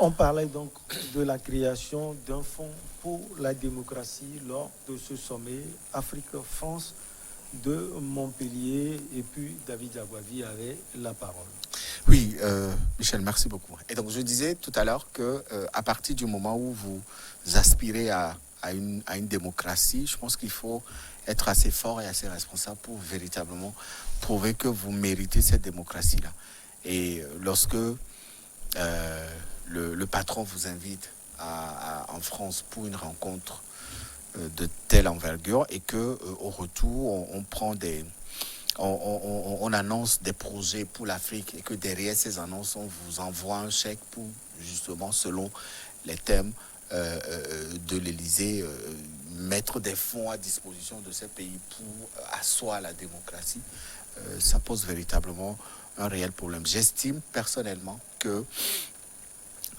On parlait donc de la création d'un fonds pour la démocratie lors de ce sommet Afrique-France de Montpellier. Et puis David Diaguavi avait la parole. Oui, Michel, merci beaucoup. Et donc je disais tout à l'heure que à partir du moment où vous aspirez à une démocratie, je pense qu'il faut être assez fort et assez responsable pour véritablement prouver que vous méritez cette démocratie-là. Et lorsque le patron vous invite en France pour une rencontre de telle envergure et que au retour on prend on annonce des projets pour l'Afrique et que derrière ces annonces on vous envoie un chèque pour justement selon les thèmes de l'Élysée mettre des fonds à disposition de ces pays pour asseoir la démocratie, ça pose véritablement un réel problème. J'estime personnellement que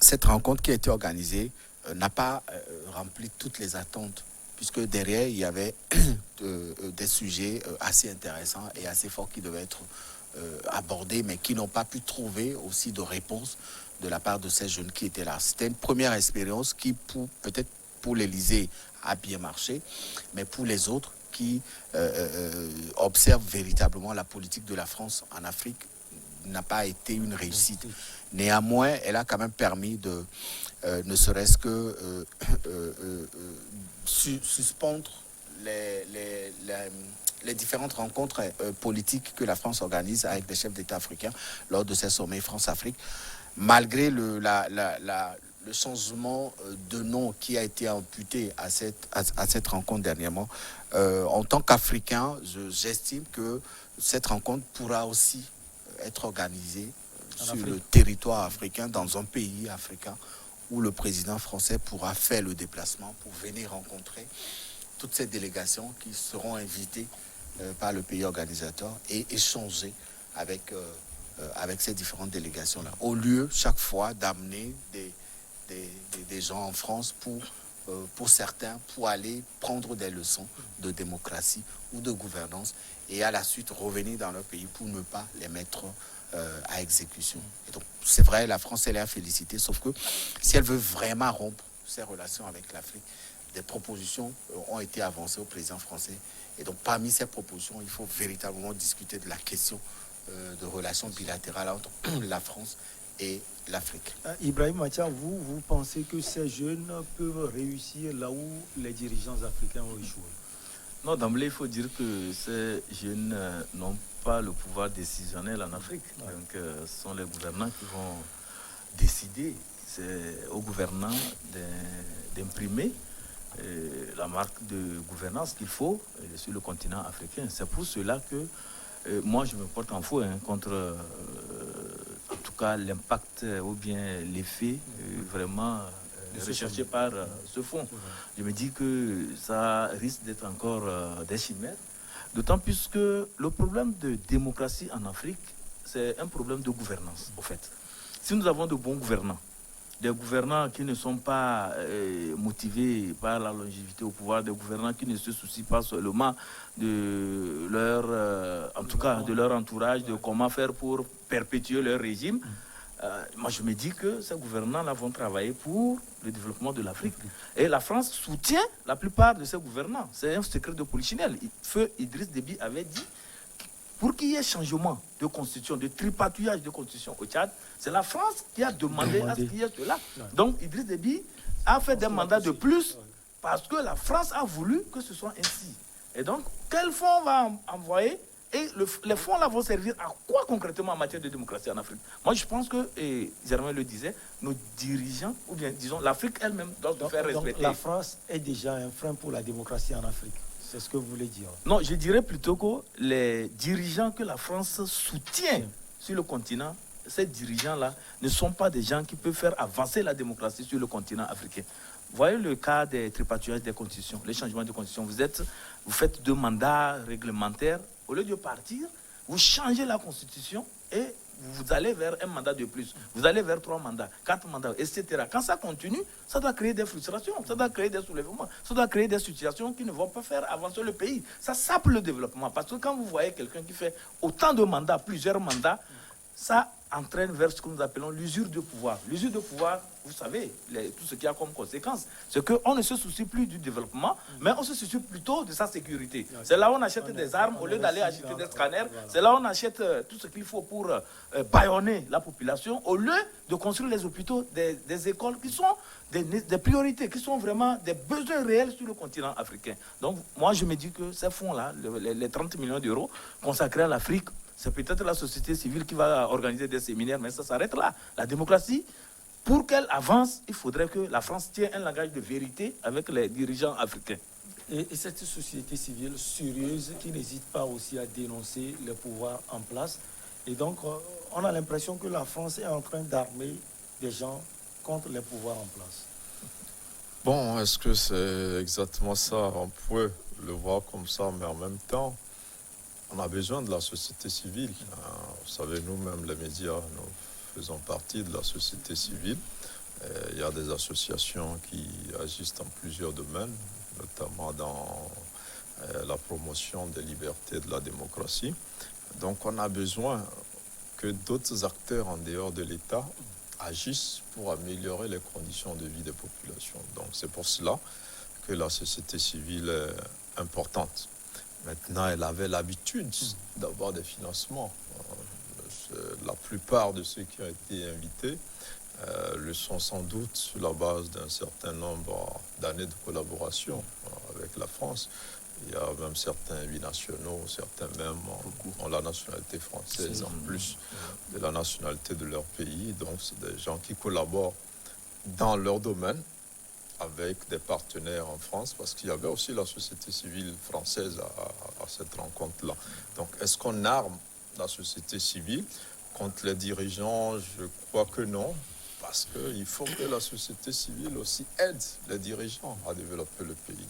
cette rencontre qui a été organisée n'a pas rempli toutes les attentes, puisque derrière, il y avait des sujets assez intéressants et assez forts qui devaient être abordés, mais qui n'ont pas pu trouver aussi de réponse de la part de ces jeunes qui étaient là. C'était une première expérience qui, peut-être pour l'Élysée, a bien marché, mais pour les autres qui observent véritablement la politique de la France en Afrique, n'a pas été une réussite. Néanmoins, elle a quand même permis de, ne serait-ce que suspendre les différentes rencontres politiques que la France organise avec les chefs d'État africains lors de ces sommets France-Afrique, malgré le changement de nom qui a été imputé à cette rencontre dernièrement. En tant qu'Africain, j'estime que cette rencontre pourra aussi être organisée sur le territoire africain, dans un pays africain, où le président français pourra faire le déplacement pour venir rencontrer toutes ces délégations qui seront invitées par le pays organisateur et échanger avec ces différentes délégations-là. Au lieu, chaque fois, d'amener des gens en France pour certains, pour aller prendre des leçons de démocratie ou de gouvernance et à la suite revenir dans leur pays pour ne pas les mettre à exécution. Et donc, c'est vrai, la France, elle est à féliciter, sauf que si elle veut vraiment rompre ses relations avec l'Afrique, des propositions ont été avancées au président français. Et donc, parmi ces propositions, il faut véritablement discuter de la question de relations bilatérales entre la France et l'Afrique. Ibrahim Matia, vous pensez que ces jeunes peuvent réussir là où les dirigeants africains ont échoué? Non, d'emblée, il faut dire que ces jeunes n'ont pas le pouvoir décisionnel en Afrique. Ouais. Donc, ce sont les gouvernants qui vont décider. C'est aux gouvernants d'imprimer la marque de gouvernance qu'il faut sur le continent africain. C'est pour cela que moi, je me porte en faux contre, en tout cas, l'impact ou bien l'effet vraiment recherché par ce fonds. Je me dis que ça risque d'être encore des chimères, d'autant plus que le problème de démocratie en Afrique, c'est un problème de gouvernance, au fait. Si nous avons de bons gouvernants, des gouvernants qui ne sont pas motivés par la longévité au pouvoir, des gouvernants qui ne se soucient pas seulement de leur, en tout cas, de leur entourage, de comment faire pour perpétuer leur régime. Moi, je me dis que ces gouvernants-là vont travailler pour le développement de l'Afrique. Et la France soutient la plupart de ces gouvernants. C'est un secret de polichinelle. Feu Idriss Déby avait dit, pour qu'il y ait changement de constitution, de tripatouillage de constitution au Tchad, c'est la France qui a demandé à ce qu'il y ait cela. Donc, Idriss Déby a fait des mandats de plus parce que la France a voulu que ce soit ainsi. Et donc, quel fonds on va envoyer? Et les fonds là vont servir à quoi concrètement en matière de démocratie en Afrique? Moi, je pense que, et Germain le disait, nos dirigeants, ou bien disons l'Afrique elle-même, doivent faire respecter. Donc la France est déjà un frein pour la démocratie en Afrique. C'est ce que vous voulez dire? Non, je dirais plutôt que les dirigeants que la France soutient sur le continent, ces dirigeants-là ne sont pas des gens qui peuvent faire avancer la démocratie sur le continent africain. Voyez le cas des tripatouillages des constitutions, les changements de constitution. Vous faites 2 mandats réglementaires. Au lieu de partir, vous changez la constitution et vous allez vers un mandat de plus. Vous allez vers 3 mandats, 4 mandats, etc. Quand ça continue, ça doit créer des frustrations, ça doit créer des soulèvements, ça doit créer des situations qui ne vont pas faire avancer le pays. Ça sape le développement. Parce que quand vous voyez quelqu'un qui fait autant de mandats, plusieurs mandats, ça entraîne vers ce que nous appelons l'usure de pouvoir. L'usure de pouvoir, vous savez, tout ce qu'il y a comme conséquence, c'est qu'on ne se soucie plus du développement, mais on se soucie plutôt de sa sécurité. C'est là où on achète des armes au lieu d'aller acheter des scanners. C'est là où on achète tout ce qu'il faut pour bâillonner la population, au lieu de construire les hôpitaux, des écoles qui sont des priorités, qui sont vraiment des besoins réels sur le continent africain. Donc, moi, je me dis que ces fonds-là, les 30 millions d'euros consacrés à l'Afrique, c'est peut-être la société civile qui va organiser des séminaires, mais ça s'arrête là. La démocratie, pour qu'elle avance, il faudrait que la France tienne un langage de vérité avec les dirigeants africains. Et cette société civile sérieuse qui n'hésite pas aussi à dénoncer le pouvoir en place. Et donc, on a l'impression que la France est en train d'armer des gens contre les pouvoirs en place. Bon, est-ce que c'est exactement ça? On peut le voir comme ça, mais en même temps, on a besoin de la société civile. Vous savez, nous-mêmes, les médias, nous faisons partie de la société civile. Il y a des associations qui agissent dans plusieurs domaines, notamment dans la promotion des libertés et de la démocratie. Donc, on a besoin que d'autres acteurs en dehors de l'État agissent pour améliorer les conditions de vie des populations. Donc, c'est pour cela que la société civile est importante. Maintenant, elle avait l'habitude d'avoir des financements. La plupart de ceux qui ont été invités le sont sans doute sur la base d'un certain nombre d'années de collaboration avec la France. Il y a même certains binationaux, certains même ont la nationalité française en plus de la nationalité de leur pays. Donc, c'est des gens qui collaborent dans leur domaine avec des partenaires en France, parce qu'il y avait aussi la société civile française à cette rencontre-là. Donc, est-ce qu'on arme la société civile contre les dirigeants? Je crois que non, parce qu'il faut que la société civile aussi aide les dirigeants à développer le pays.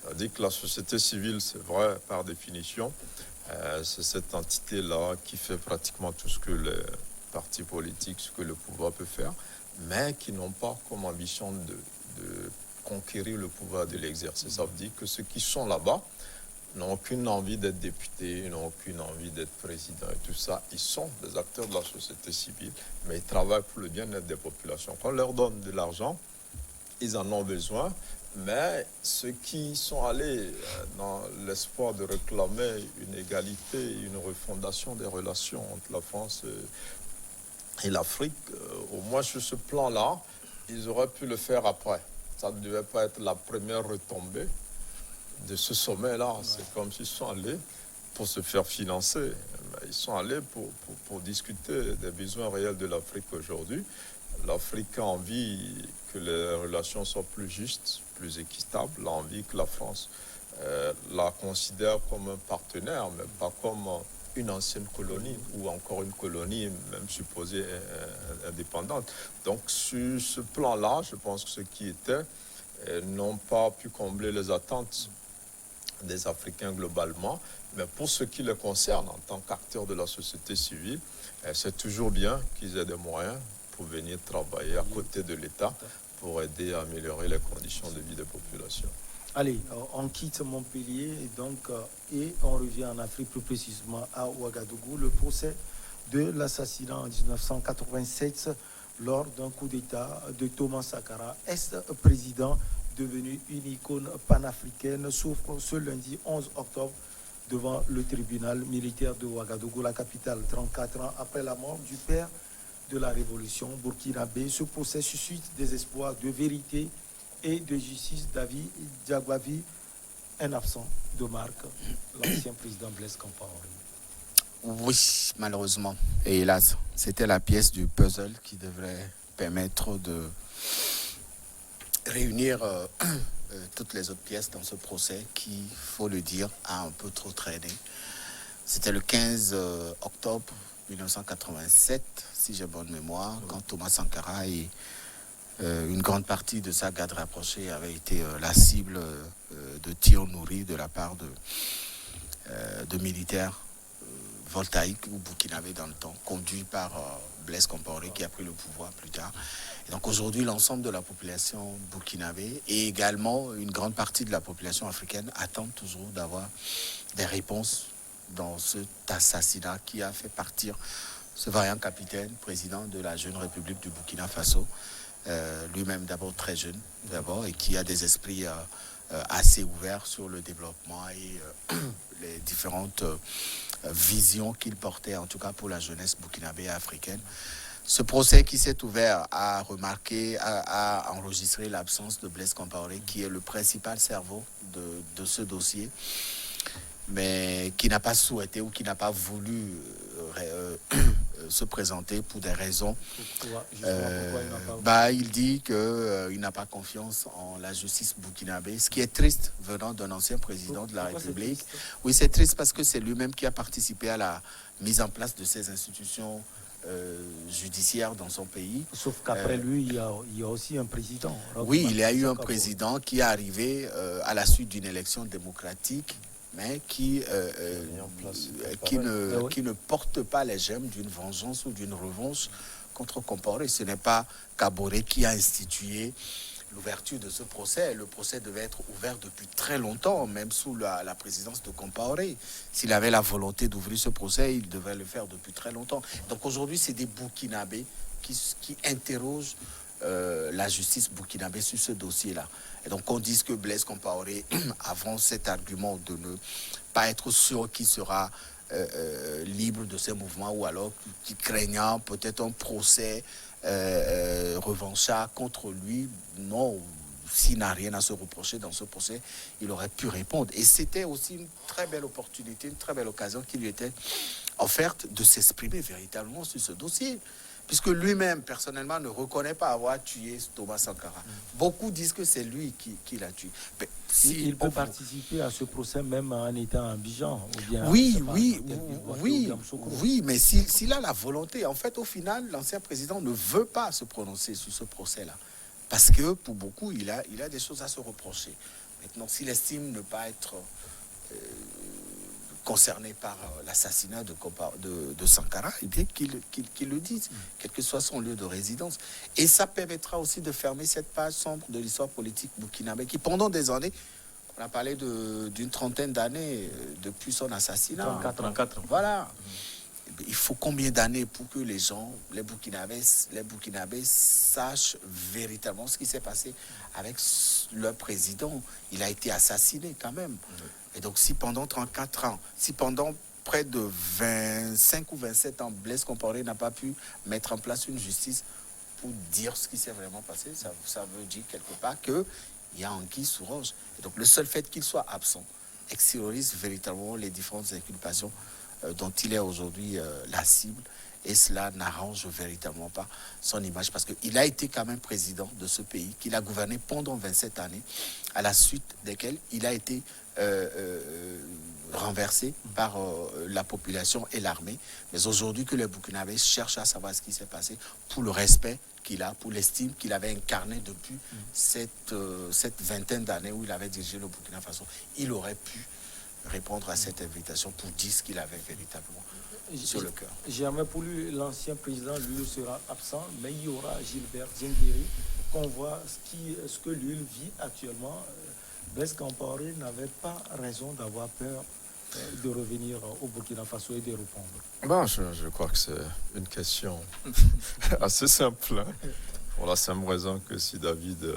C'est-à-dire que la société civile, c'est vrai, par définition, c'est cette entité-là qui fait pratiquement tout ce que les partis politiques, ce que le pouvoir peut faire, mais qui n'ont pas comme ambition de conquérir le pouvoir, de l'exercer. Ça veut dire que ceux qui sont là-bas n'ont aucune envie d'être députés, n'ont aucune envie d'être président et tout ça. Ils sont des acteurs de la société civile, mais ils travaillent pour le bien-être des populations. Quand on leur donne de l'argent, ils en ont besoin, mais ceux qui sont allés dans l'espoir de réclamer une égalité, une refondation des relations entre la France et l'Afrique, au moins sur ce plan-là, ils auraient pu le faire après. Ça ne devait pas être la première retombée de ce sommet-là. C'est comme s'ils sont allés pour se faire financer. Ils sont allés pour discuter des besoins réels de l'Afrique aujourd'hui. L'Afrique a envie que les relations soient plus justes, plus équitables. Elle a envie que la France la considère comme un partenaire, mais pas comme une ancienne colonie ou encore une colonie même supposée indépendante. Donc sur ce plan-là, je pense que ceux qui étaient n'ont pas pu combler les attentes des Africains globalement, mais pour ce qui les concerne en tant qu'acteurs de la société civile, c'est toujours bien qu'ils aient des moyens pour venir travailler à côté de l'État pour aider à améliorer les conditions de vie des populations. Allez, on quitte Montpellier et on revient en Afrique, plus précisément à Ouagadougou. Le procès de l'assassinat en 1987 lors d'un coup d'État de Thomas Sankara, ex-président devenu une icône panafricaine, souffre ce lundi 11 octobre devant le tribunal militaire de Ouagadougou, la capitale, 34 ans après la mort du père de la révolution burkinabé. Ce procès suscite des espoirs de vérité et de justice. David Diagwavi, un absent de marque, l'ancien président Blaise Compaoré. Oui, malheureusement. Et hélas, c'était la pièce du puzzle qui devrait permettre de réunir toutes les autres pièces dans ce procès qui, il faut le dire, a un peu trop traîné. C'était le 15 octobre 1987, si j'ai bonne mémoire, quand Thomas Sankara et une grande partie de sa garde rapprochée avait été la cible de tirs nourris de la part de militaires voltaïques ou burkinabés dans le temps, conduits par Blaise Compaoré qui a pris le pouvoir plus tard. Et donc aujourd'hui, l'ensemble de la population burkinabé et également une grande partie de la population africaine attendent toujours d'avoir des réponses dans cet assassinat qui a fait partir ce vaillant capitaine, président de la jeune République du Burkina Faso, lui-même d'abord très jeune, d'abord, et qui a des esprits assez ouverts sur le développement et les différentes visions qu'il portait, en tout cas pour la jeunesse burkinabé et africaine. Ce procès qui s'est ouvert a remarqué, a enregistré l'absence de Blaise Compaoré, qui est le principal cerveau de ce dossier, mais qui n'a pas souhaité ou qui n'a pas voulu se présenter pour des raisons. Pourquoi il n'a pas... Il dit qu'il n'a pas confiance en la justice burkinabé, ce qui est triste venant d'un ancien président de la République. Oui, c'est triste parce que c'est lui-même qui a participé à la mise en place de ces institutions judiciaire dans son pays. Sauf qu'après lui, il y a aussi un président. Oui, il y a eu un président qui est arrivé à la suite d'une élection démocratique, mais qui ne porte pas les gemmes d'une vengeance ou d'une revanche contre Compaoré. Ce n'est pas Kaboré qui a institué l'ouverture de ce procès. Le procès devait être ouvert depuis très longtemps, même sous la présidence de Compaoré. S'il avait la volonté d'ouvrir ce procès, il devait le faire depuis très longtemps. Donc aujourd'hui, c'est des Burkinabés qui interrogent la justice burkinabé sur ce dossier-là. Et donc on dit que Blaise Compaoré avance cet argument de ne pas être sûr qu'il sera libre de ses mouvements, ou alors qui craignant peut-être un procès revanchard contre lui. Non, s'il n'a rien à se reprocher dans ce procès, il aurait pu répondre. Et c'était aussi une très belle opportunité, une très belle occasion qui lui était offerte de s'exprimer véritablement sur ce dossier, puisque lui-même, personnellement, ne reconnaît pas avoir tué Thomas Sankara. Beaucoup disent que c'est lui qui l'a tué. Mais il peut participer à ce procès même en étant en Abidjan, ou bien... Oui, mais s'il a la volonté, en fait, au final, l'ancien président ne veut pas se prononcer sur ce procès-là. Parce que, pour beaucoup, il a des choses à se reprocher. Maintenant, s'il estime ne pas être concerné par l'assassinat de Sankara, eh bien qu'il le dise, quel que soit son lieu de résidence. Et ça permettra aussi de fermer cette page sombre de l'histoire politique burkinabé, qui pendant des années, on a parlé d'une trentaine d'années depuis son assassinat. 34 ans. Voilà. Il faut combien d'années pour que les gens, les Burkinabés sachent véritablement ce qui s'est passé avec leur président. Il a été assassiné quand même. Et donc si pendant 34 ans, si pendant près de 25 ou 27 ans, Blaise Compaoré n'a pas pu mettre en place une justice pour dire ce qui s'est vraiment passé, ça veut dire quelque part qu'il y a anguille sous roche. Et donc le seul fait qu'il soit absent extériorise véritablement les différentes inculpations dont il est aujourd'hui la cible, et cela n'arrange véritablement pas son image, parce qu'il a été quand même président de ce pays, qu'il a gouverné pendant 27 années, à la suite desquelles il a été renversé par la population et l'armée. Mais aujourd'hui que les Burkinabés cherchent à savoir ce qui s'est passé, pour le respect qu'il a, pour l'estime qu'il avait incarné depuis cette vingtaine d'années où il avait dirigé le Burkina Faso, il aurait pu répondre à cette invitation pour dire ce qu'il avait véritablement sur le cœur. Jamais pour lui, l'ancien président, lui, sera absent, mais il y aura Gilbert Diendéré, qu'on voit ce que lui vit actuellement. Blaise Compaoré n'avait pas raison d'avoir peur de revenir au Burkina Faso et de répondre. Bon, je crois que c'est une question assez simple, pour la simple raison que si David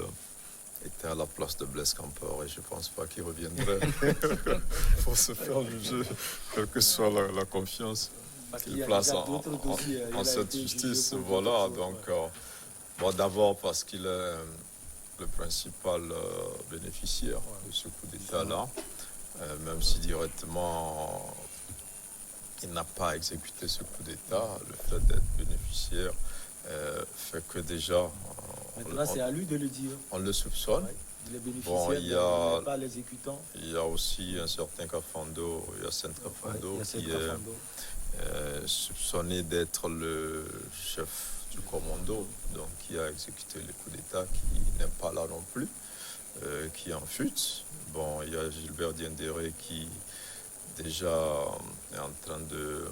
était à la place de Blaise Compaoré, je ne pense pas qu'il reviendrait pour se faire juger, quelle que soit la confiance qu'il place en cette justice. Voilà, donc, d'abord parce qu'il est le principal bénéficiaire de ce coup d'État-là, même si directement il n'a pas exécuté ce coup d'État, le fait d'être bénéficiaire fait que déjà... Maintenant, c'est à lui de le dire. On le soupçonne. Ouais. Les bénéficiaires, pas l'exécutant. Il y a aussi un certain Kafando, Yacine Kafando, qui est soupçonné d'être le chef du commando, donc qui a exécuté le coup d'État, qui n'est pas là non plus, qui est en fuite. Bon, il y a Gilbert Diendéré qui déjà est en train de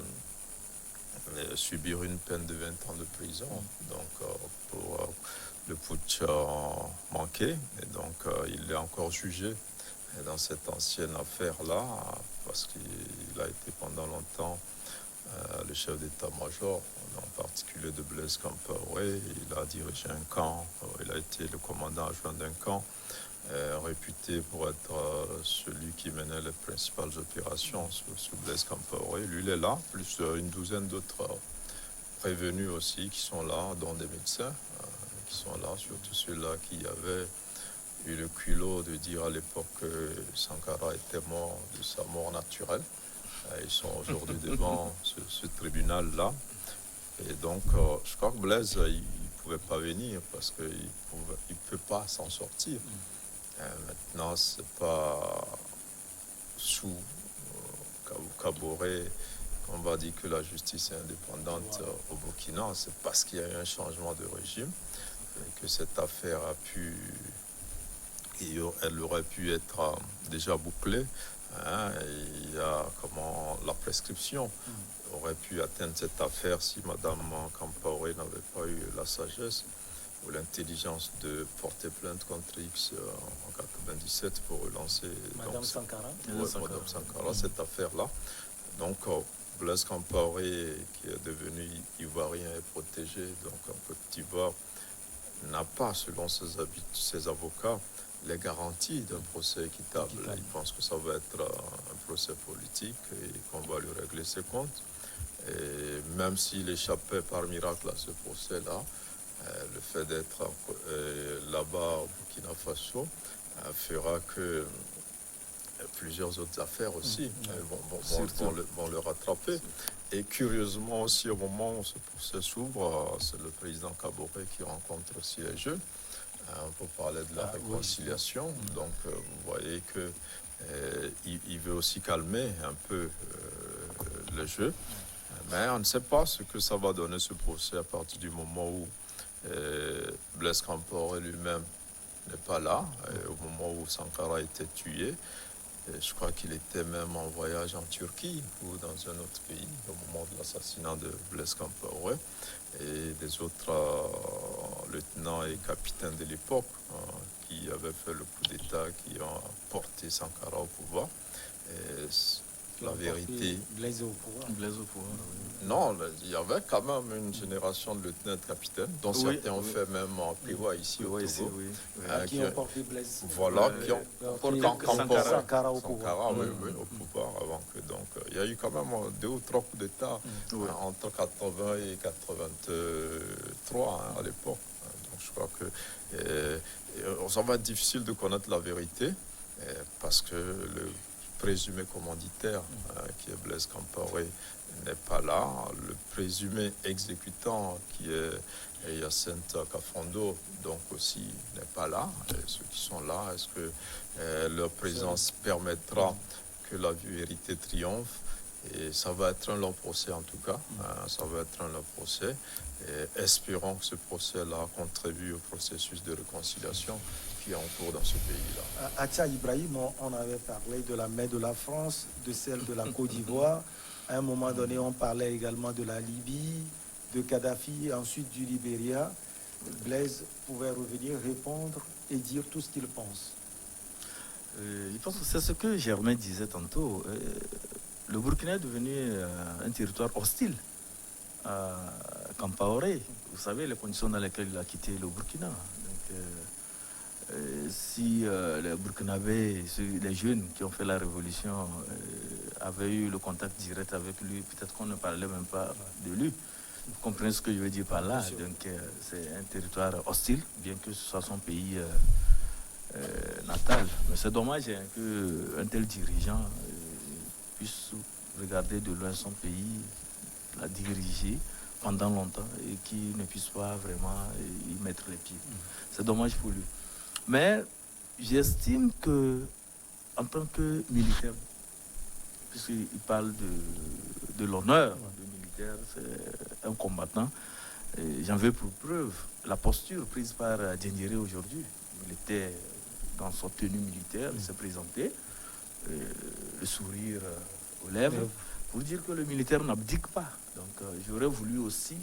subir une peine de 20 ans de prison, donc pour le putsch manqué, et donc il est encore jugé dans cette ancienne affaire-là, parce qu'il a été pendant longtemps le chef d'état-major en particulier de Blaise Compaoré. Il a dirigé un camp, il a été le commandant adjoint d'un camp, réputé pour être celui qui menait les principales opérations sous Blaise Compaoré. Lui, il est là, plus une douzaine d'autres prévenus aussi qui sont là, dont des médecins qui sont là, surtout ceux-là qui avaient eu le culot de dire à l'époque que Sankara était mort de sa mort naturelle. Ils sont aujourd'hui devant ce tribunal-là. Et donc, je crois que Blaise, il ne pouvait pas venir parce qu'il ne peut pas s'en sortir. Maintenant, ce n'est pas sous Kaboré qu'on va dire que la justice est indépendante au Burkina. C'est parce qu'il y a eu un changement de régime et que cette affaire a pu... elle aurait pu être déjà bouclée. Il y a la prescription aurait pu atteindre cette affaire si Mme Compaoré n'avait pas eu la sagesse ou l'intelligence de porter plainte contre X en 97 pour relancer Mme Sankara. Mme Sankara, cette affaire-là. Donc Blaise Compaoré, qui est devenu ivoirien et protégé, donc en Côte d'Ivoire, n'a pas, selon ses avocats, les garanties d'un procès équitable. Il pense que ça va être un procès politique et qu'on va lui régler ses comptes. Et même s'il échappait par miracle à ce procès-là, le fait d'être là-bas au Burkina Faso fera que plusieurs autres affaires aussi vont le rattraper. Et curieusement aussi, au moment où ce procès s'ouvre, c'est le président Kaboré qui rencontre aussi les jeunes. On peut parler de la réconciliation. Oui. Donc, vous voyez qu'il veut aussi calmer un peu le jeu. Mais on ne sait pas ce que ça va donner ce procès à partir du moment où Blaise Compaoré lui-même n'est pas là, au moment où Sankara a été tué. Et je crois qu'il était même en voyage en Turquie ou dans un autre pays au moment de l'assassinat de Blaise Compaoré. Et des autres lieutenants et capitaines de l'époque qui avaient fait le coup d'État, qui ont porté Sankara au pouvoir. Et la vérité... Blaise au pouvoir. Blaise au pouvoir, oui. Non, il y avait quand même une génération de lieutenants et de capitaines, dont certains ont fait même en PIWA ici au Togo. Qui ont porté Blaise. Voilà, qui ont porté Sankara au pouvoir. Au pouvoir avant que... Donc, il y a eu quand même 2 ou 3 coups d'État entre 80 et 83 à l'époque. Donc, je crois que ça va être difficile de connaître la vérité parce que le présumé commanditaire, qui est Blaise Compaoré, n'est pas là. Le présumé exécutant, qui est Hyacinthe Kafondo, donc aussi n'est pas là. Et ceux qui sont là, est-ce que leur présence permettra que la vérité triomphe? Et ça va être un long procès en tout cas. Ça va être un long procès. Et espérons que ce procès-là contribue au processus de réconciliation qui est en cours dans ce pays-là. Atia Ibrahim, on avait parlé de la main de la France, de celle de la Côte d'Ivoire. À un moment donné, on parlait également de la Libye, de Kadhafi, ensuite du Libéria. Blaise pouvait revenir, répondre et dire tout ce qu'il pense. Je pense que c'est ce que Germain disait tantôt. Le Burkina est devenu un territoire hostile à Compaoré. Vous savez les conditions dans lesquelles il a quitté le Burkina. Donc, si les Burkinabés, les jeunes qui ont fait la révolution avaient eu le contact direct avec lui, peut-être qu'on ne parlait même pas de lui. Vous comprenez ce que je veux dire par là? Donc c'est un territoire hostile, bien que ce soit son pays natal. Mais c'est dommage qu'un tel dirigeant puisse regarder de loin son pays, la diriger pendant longtemps et qui ne puisse pas vraiment y mettre les pieds. C'est dommage pour lui. Mais j'estime que, en tant que militaire, puisqu'il parle de l'honneur de militaire, c'est un combattant, j'en veux pour preuve la posture prise par Diendéré aujourd'hui. Il était dans son tenue militaire, il s'est présenté, le sourire aux lèvres, pour dire que le militaire n'abdique pas. Donc j'aurais voulu aussi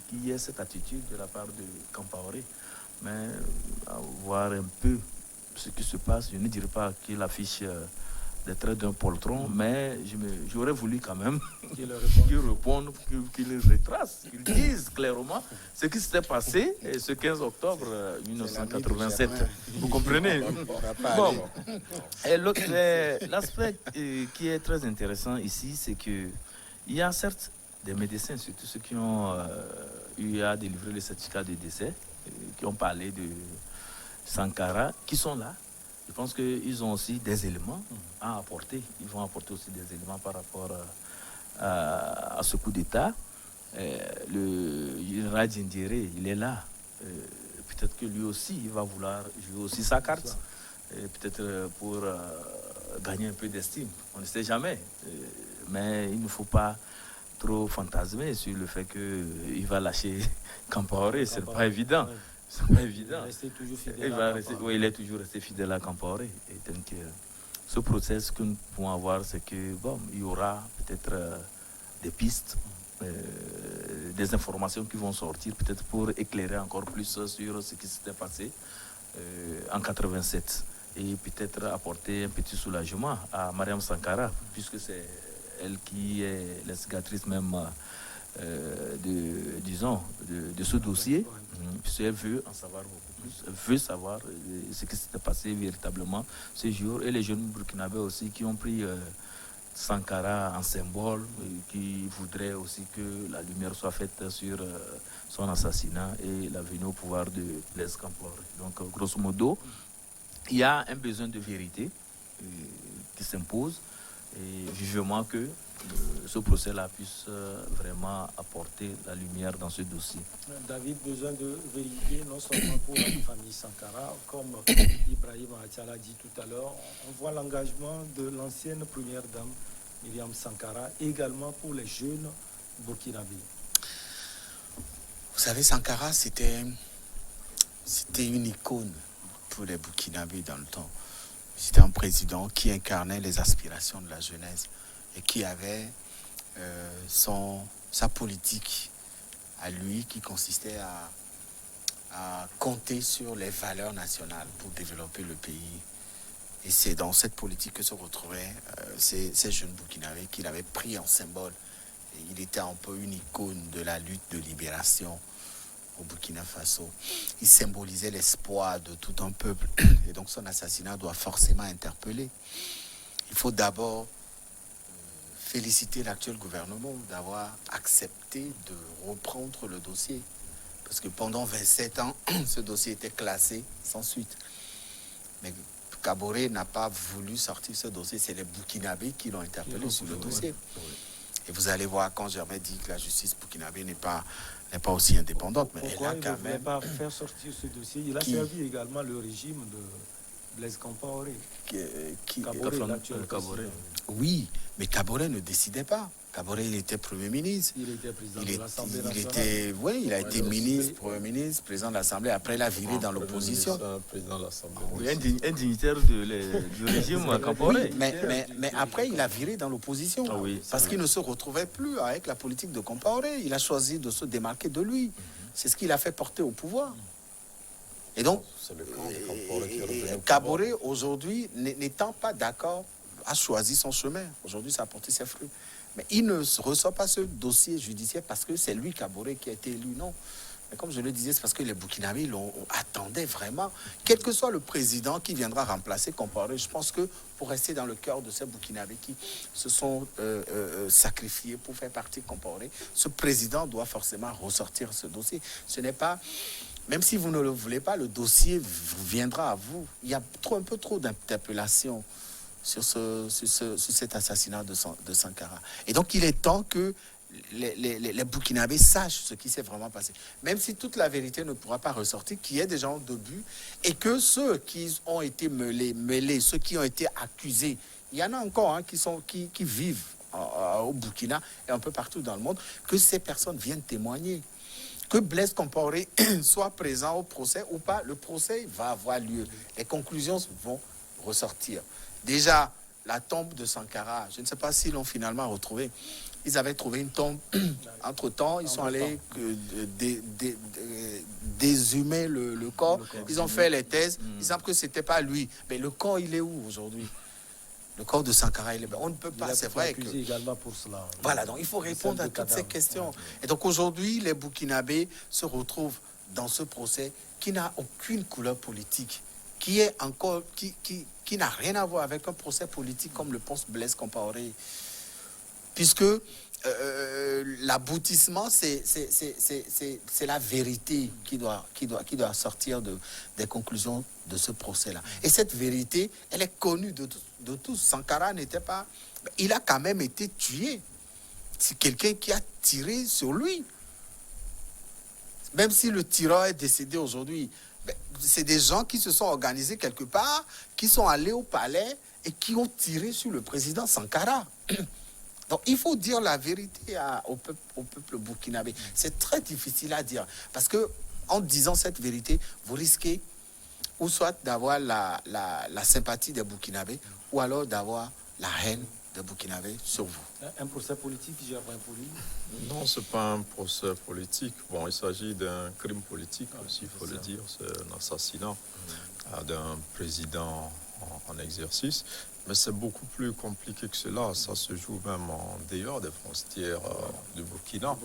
qu'il y ait cette attitude de la part de Compaoré. Mais à voir un peu ce qui se passe, je ne dirais pas qu'il affiche des traits d'un poltron, mais j'aurais voulu quand même Qu'il qu'ils répondent, qu'ils retracent, qu'ils disent clairement ce qui s'était passé ce 15 octobre 1987. Vous comprenez? Bon. Et l'aspect qui est très intéressant ici, c'est qu'il y a certes des médecins, surtout ceux qui ont eu à délivrer le certificat de décès, qui ont parlé de Sankara, qui sont là. Je pense qu'ils ont aussi des éléments à apporter. Ils vont apporter aussi des éléments par rapport à ce coup d'État. Le général Djindéré, il est là. Peut-être que lui aussi, il va vouloir jouer aussi sa carte. Peut-être pour gagner un peu d'estime. On ne sait jamais. Mais il ne faut pas trop fantasmer sur le fait qu'il va lâcher Compaoré. Ce n'est pas évident. C'est pas évident. Il est toujours resté fidèle à Compaoré. Et donc, ce process que nous pouvons avoir, c'est que il y aura peut-être des pistes, des informations qui vont sortir, peut-être pour éclairer encore plus sur ce qui s'était passé en 87. Et peut-être apporter un petit soulagement à Mariam Sankara, puisque c'est elle qui est l'instigatrice même de ce dossier. Elle veut en savoir beaucoup plus. Elle veut savoir ce qui s'était passé véritablement ce jour. Et les jeunes burkinabés aussi qui ont pris Sankara en symbole, qui voudraient aussi que la lumière soit faite sur son assassinat et la venue au pouvoir de Blaise Compaoré. Donc, grosso modo, il y a un besoin de vérité qui s'impose. Et vivement que ce procès-là puisse vraiment apporter la lumière dans ce dossier. David, besoin de vérité, non seulement pour la famille Sankara, comme Ibrahim Attiala dit tout à l'heure, on voit l'engagement de l'ancienne première dame, Myriam Sankara, également pour les jeunes burkinabés. Vous savez, Sankara, c'était une icône pour les Burkinabés dans le temps. C'était un président qui incarnait les aspirations de la jeunesse et qui avait sa politique à lui qui consistait à compter sur les valeurs nationales pour développer le pays. Et c'est dans cette politique que se retrouvaient ces jeunes Burkinabés qu'il avait pris en symbole. Et il était un peu une icône de la lutte de libération au Burkina Faso. Il symbolisait l'espoir de tout un peuple. Et donc son assassinat doit forcément interpeller. Il faut d'abord féliciter l'actuel gouvernement d'avoir accepté de reprendre le dossier. Parce que pendant 27 ans, ce dossier était classé sans suite. Mais Kaboré n'a pas voulu sortir ce dossier. C'est les Burkinabés qui l'ont interpellé sur le dossier. Et vous allez voir, quand Germain dit que la justice burkinabé n'est pas aussi indépendante, mais pourquoi elle a quand même... ne voulait pas faire sortir ce dossier? Il a servi également le régime de Blaise Compaoré. Kaboré. Oui, mais Kaboré ne décidait pas. Kaboré, il était Premier ministre. Il était président de l'Assemblée nationale. Il a été ministre, Premier ministre, président de l'Assemblée. Après, il a viré dans l'opposition. Président de l'Assemblée. Oui, un dignitaire du régime Compaoré. Oui, mais après, il a viré dans l'opposition. Ah oui, parce qu'il ne se retrouvait plus avec la politique de Compaoré. Il a choisi de se démarquer de lui. C'est ce qu'il a fait porter au pouvoir. Et donc, Kaboré, aujourd'hui, n'étant pas d'accord, a choisi son chemin. Aujourd'hui, ça a porté ses fruits. Mais il ne ressort pas ce dossier judiciaire parce que c'est lui, Kaboré, qui a été élu. Non. Mais comme je le disais, c'est parce que les Burkinabés attendaient vraiment. Quel que soit le président qui viendra remplacer Compaoré, je pense que pour rester dans le cœur de ces Burkinabés qui se sont sacrifiés pour faire partie de Compaoré, ce président doit forcément ressortir ce dossier. Ce n'est pas... Même si vous ne le voulez pas, le dossier viendra à vous. Il y a un peu trop d'interpellations sur cet assassinat de Sankara. Et donc, il est temps que les Burkinabés sachent ce qui s'est vraiment passé. Même si toute la vérité ne pourra pas ressortir, qu'il y ait des gens de but et que ceux qui ont été mêlés, ceux qui ont été accusés, il y en a encore qui vivent au Burkina et un peu partout dans le monde, que ces personnes viennent témoigner. Que Blaise Compaoré soit présent au procès ou pas, le procès va avoir lieu. Les conclusions vont ressortir. Déjà, la tombe de Sankara, je ne sais pas s'ils l'ont finalement retrouvée. Ils avaient trouvé une tombe. Entre-temps, ils sont allés déshumer le corps. Ils ont fait les thèses. Ils savent que ce n'était pas lui. Mais le corps, il est où aujourd'hui? Le corps de Sankara, on ne peut Il pas, a c'est été vrai que... accusé également pour cela. Voilà, donc il faut répondre à toutes ces questions. Et donc aujourd'hui, les Burkinabés se retrouvent dans ce procès qui n'a aucune couleur politique, qui est encore, qui n'a rien à voir avec un procès politique comme le pense Blaise Compaoré, puisque l'aboutissement, c'est la vérité qui doit sortir des conclusions de ce procès-là. Et cette vérité, elle est connue de tous. Sankara n'était pas... Il a quand même été tué. C'est quelqu'un qui a tiré sur lui. Même si le tireur est décédé aujourd'hui, c'est des gens qui se sont organisés quelque part, qui sont allés au palais et qui ont tiré sur le président Sankara. Donc il faut dire la vérité au peuple burkinabé. C'est très difficile à dire parce que en disant cette vérité, vous risquez ou soit d'avoir la sympathie des Burkinabés ou alors d'avoir la haine des Burkinabés sur vous. Un procès politique, Germain Pouli? Non, ce n'est pas un procès politique. Bon, il s'agit d'un crime politique aussi, il faut le dire. C'est un assassinat d'un président en exercice. Mais c'est beaucoup plus compliqué que cela. Ça se joue même en dehors des frontières du Burkina.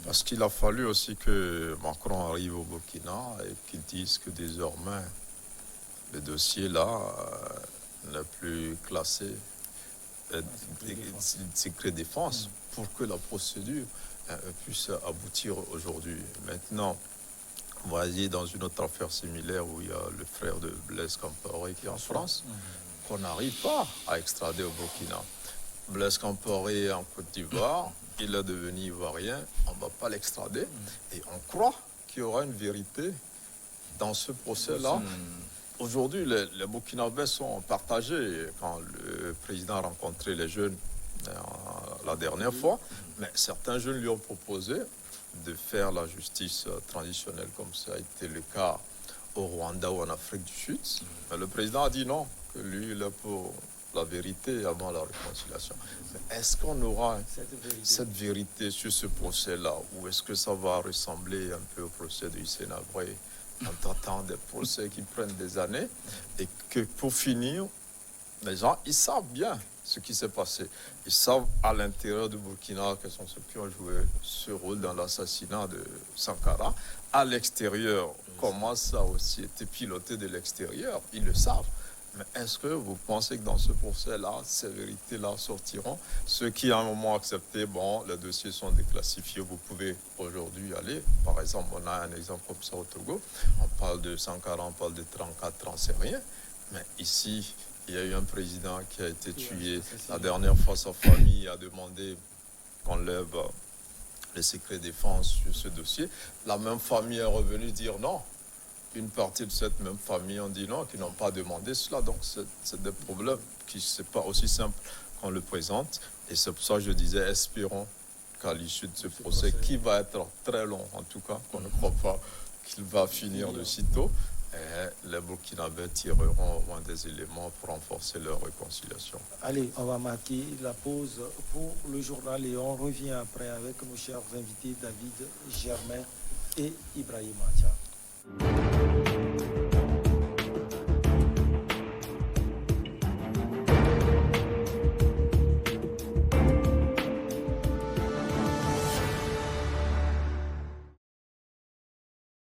Parce qu'il a fallu aussi que Macron arrive au Burkina et qu'il dise que désormais, le dossier-là n'est plus classé secret défense pour que la procédure puisse aboutir aujourd'hui. Maintenant, vous voyez dans une autre affaire similaire où il y a le frère de Blaise Compaoré qui est en France, qu'on n'arrive pas à extrader au Burkina. Blaise Compaoré est en Côte d'Ivoire, il est devenu ivoirien, on ne va pas l'extrader et on croit qu'il y aura une vérité dans ce procès-là. Aujourd'hui, les Burkinabés sont partagés. Quand le président a rencontré les jeunes la dernière fois, mais certains jeunes lui ont proposé de faire la justice traditionnelle, comme ça a été le cas au Rwanda ou en Afrique du Sud. Mais le président a dit non, que lui, il est pour la vérité avant la réconciliation. Mais est-ce qu'on aura cette vérité sur ce procès-là, ou est-ce que ça va ressembler un peu au procès de Hissène Habré? On entend des procès qui prennent des années et que pour finir, les gens, ils savent bien ce qui s'est passé. Ils savent à l'intérieur du Burkina quels sont ceux qui ont joué ce rôle dans l'assassinat de Sankara. À l'extérieur, comment ça a aussi été piloté de l'extérieur, ils le savent. Mais est-ce que vous pensez que dans ce procès-là, ces vérités-là sortiront? Ceux qui, à un moment, accepté, bon, les dossiers sont déclassifiés, vous pouvez aujourd'hui aller. Par exemple, on a un exemple comme ça au Togo. On parle de Sankara, on parle de 34, 30, c'est rien. Mais ici, il y a eu un président qui a été tué. La dernière fois, sa famille a demandé qu'on lève le secret défense sur ce dossier. La même famille est revenue dire non. Une partie de cette même famille ont dit non, qui n'ont pas demandé cela. Donc, c'est des problèmes qui ne sont pas aussi simples qu'on le présente. Et c'est pour ça que je disais, espérons qu'à l'issue de ce procès, qui va être très long, en tout cas, qu'on ne croit pas qu'il va finir de sitôt, les Burkinabés tireront au moins des éléments pour renforcer leur réconciliation. Allez, on va marquer la pause pour le journal et on revient après avec nos chers invités David, Germain et Ibrahima. Ciao.